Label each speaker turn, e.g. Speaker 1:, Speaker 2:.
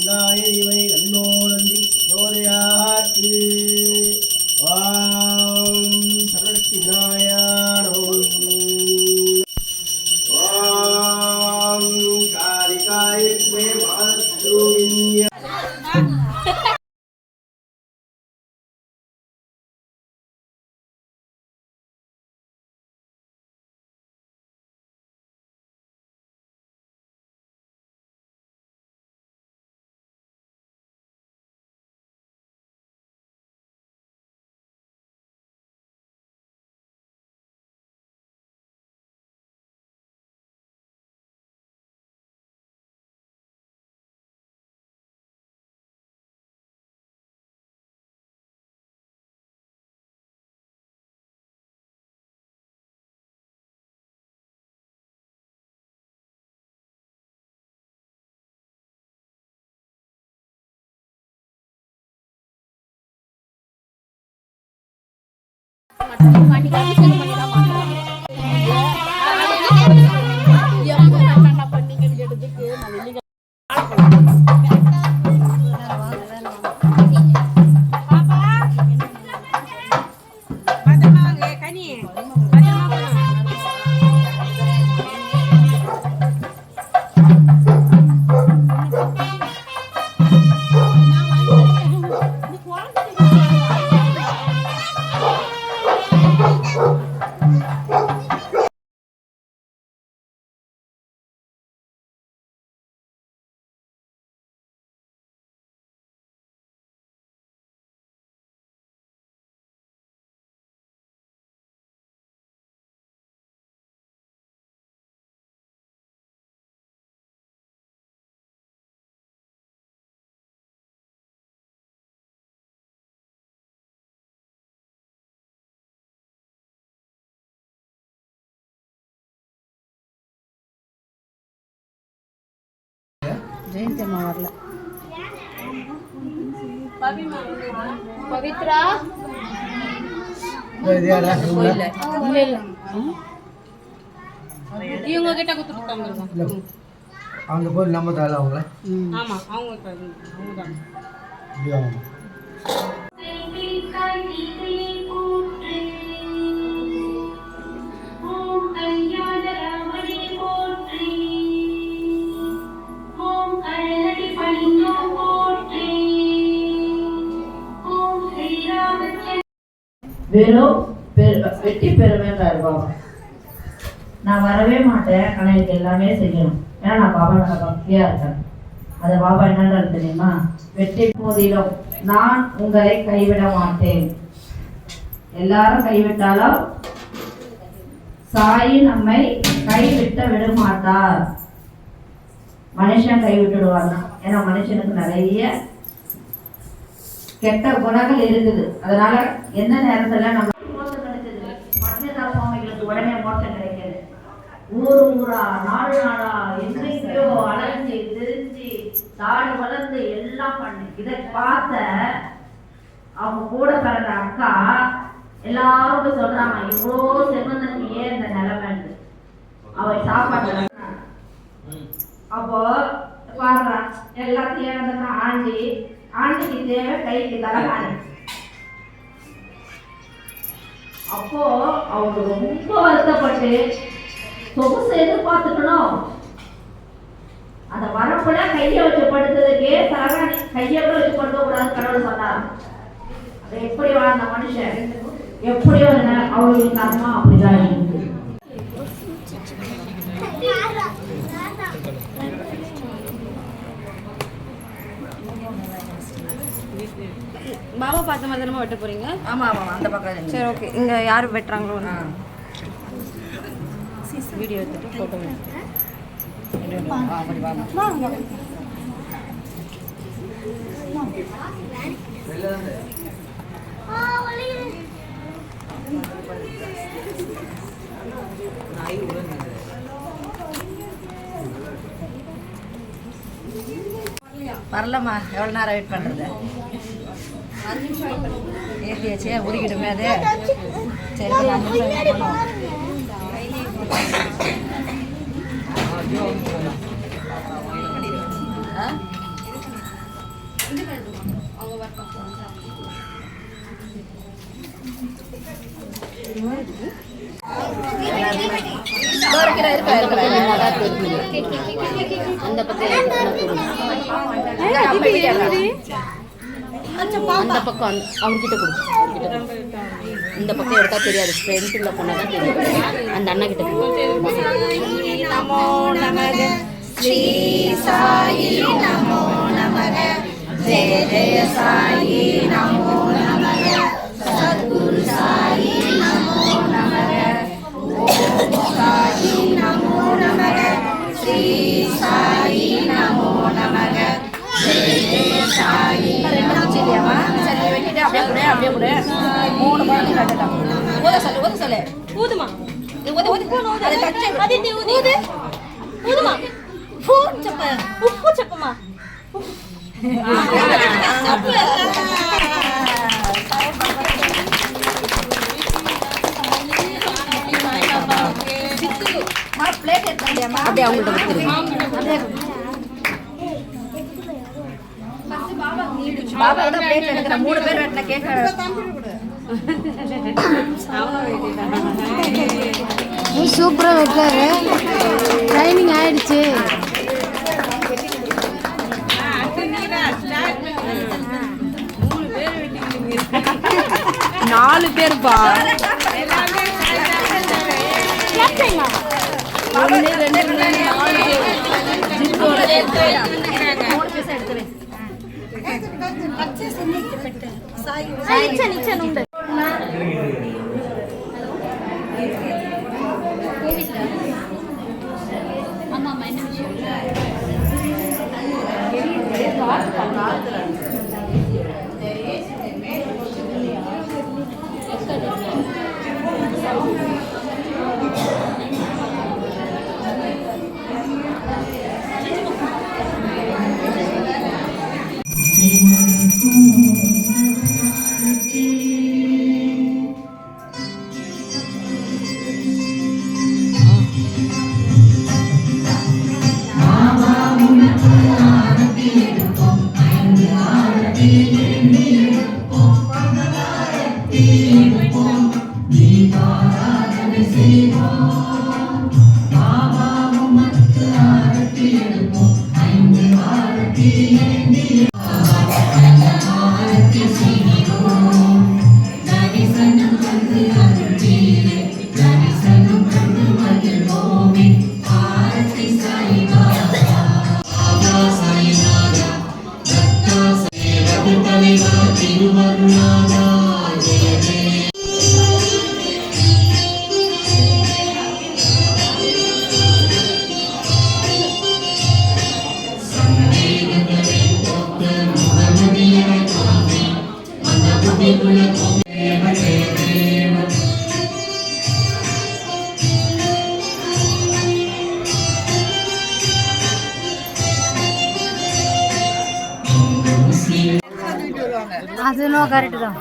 Speaker 1: தன்னாய இவை கண்ணோ நன்றி ஜோதையாற்று சர்வசக்தி விநாயகர் காளிகாய
Speaker 2: ஜெயந்தி அம்மா வரல. பவித்ரா இவங்க கிட்ட கொடுத்துருக்காங்க.
Speaker 1: அவங்க போய் நம்ம தரல அவங்கள.
Speaker 2: ஆமா அவங்க தான்.
Speaker 3: வெறும் வெட்டி பெறுவேன்றாரு பாபா. நான் வரவே மாட்டேன், ஆனால் எனக்கு எல்லாமே செய்யணும். ஏன்னா நான் பாபா மேல பக்தியா இருக்கேன். அதை பாபா என்னன்றது தெரியுமா? வெட்டி போதிலும் நான் உங்களை கைவிட மாட்டேன். எல்லாரும் கைவிட்டாலும் சாயி நம்மை கைவிட்ட விட மாட்டார். மனுஷன் கைவிட்டுடுவார்னா, ஏன்னா மனுஷனுக்கு நிறைய கெட்ட குணங்கள் இருக்குது. அதனால எந்த நேரத்துல நம்ம மோட்சம் கிடைச்சது, பட்னதா சுவாமிகளுக்கு உடனே மோட்சம் கிடைக்காது. ஊரா நாடு நாடா எங்கேயோ அலைஞ்சி திரிஞ்சு தாடி வளர்ந்து எல்லாம் பண்ணி இதை பார்த்த அவங்க கூட பிறந்த அக்கா எல்லாரும் போய் சொல்றாங்க, இவ்வளோ செல்வந்தனுக்கு ஏன் இந்த நிலைமைன்னு. அவ சாப்பாடு அப்போ பாடுறான், எல்லாத்தையும் ஆண்டிக்கு தேவை கைக்கு தலைகாணி. அப்போ அவங்க ரொம்ப வருத்தப்பட்டு சொகுசு எதிர்பார்த்துக்கணும். அந்த வரப்புல கையை வச்சு படுத்ததுக்கே தலைகாணி கையை கூட வச்சு படுத்த கூடாது கடவுள் சொன்னார். அதை எப்படி வாழ்ந்த மனுஷன் எப்படி அவங்களுக்கு கர்மா அப்படிதான் இருக்கு.
Speaker 2: பாபா பார்த்த மாதிரி தானே வெட்ட போறீங்க?
Speaker 3: ஆமா ஆமா அந்த பக்கம்.
Speaker 2: சரி ஓகே. இங்க யாரு வெட்டுறாங்களோ வீடியோ எடுத்துட்டு போட்டோ
Speaker 3: வரலம்மா, எவ்வளோ நேரம் வெயிட் பண்ணுறது? ஏற்றியாச்சே உருகிடுமே அது. சரி
Speaker 2: அந்த பக்கம் அவர்கிட்ட கொடு. இந்த பக்கம் எடுத்தா தெரியாது, ஃப்ரெண்ட்ல போனால் தெரியும். அந்த அண்ணா கிட்ட
Speaker 3: நமோ நமக ஸ்ரீ சாயி நமோ நமக ஜெய ஜெய சாயி நமோ நமக சத்குரு சாயி நமோ நமக ஓம் சாயி நமோ நமக ஸ்ரீ சாயி நமோ நமக ஜெய ஜெய சாயி நமோ நமக. சரி வெட்டிட்டு அப்படியே கூட 3 பாட்டு கட்டலாம். ஓத சொல்லு ஊதுமா. ஊது அது டச் அதித்தி ஊது ஊதுமா. ஃபூ சப்ப உப்பு சப்பமா. பிளேட் எடுத்துட்டியாமா? அப்படியே அவங்கள்ட்ட கொடுத்துருங்க. பாபா தான் பிளேட் எடுக்கிறேன். 3 பேர் வெட்டின கேக்
Speaker 4: சூப்பரா வைக்காரு. ட்ரைனிங் ஆயிடுச்சு. நாலு பேருப்பா. 1 2 3 4 ஜித்தோட 3 பீஸ் எடுத்துறேன். அது நோ கரெக்ட் தான்.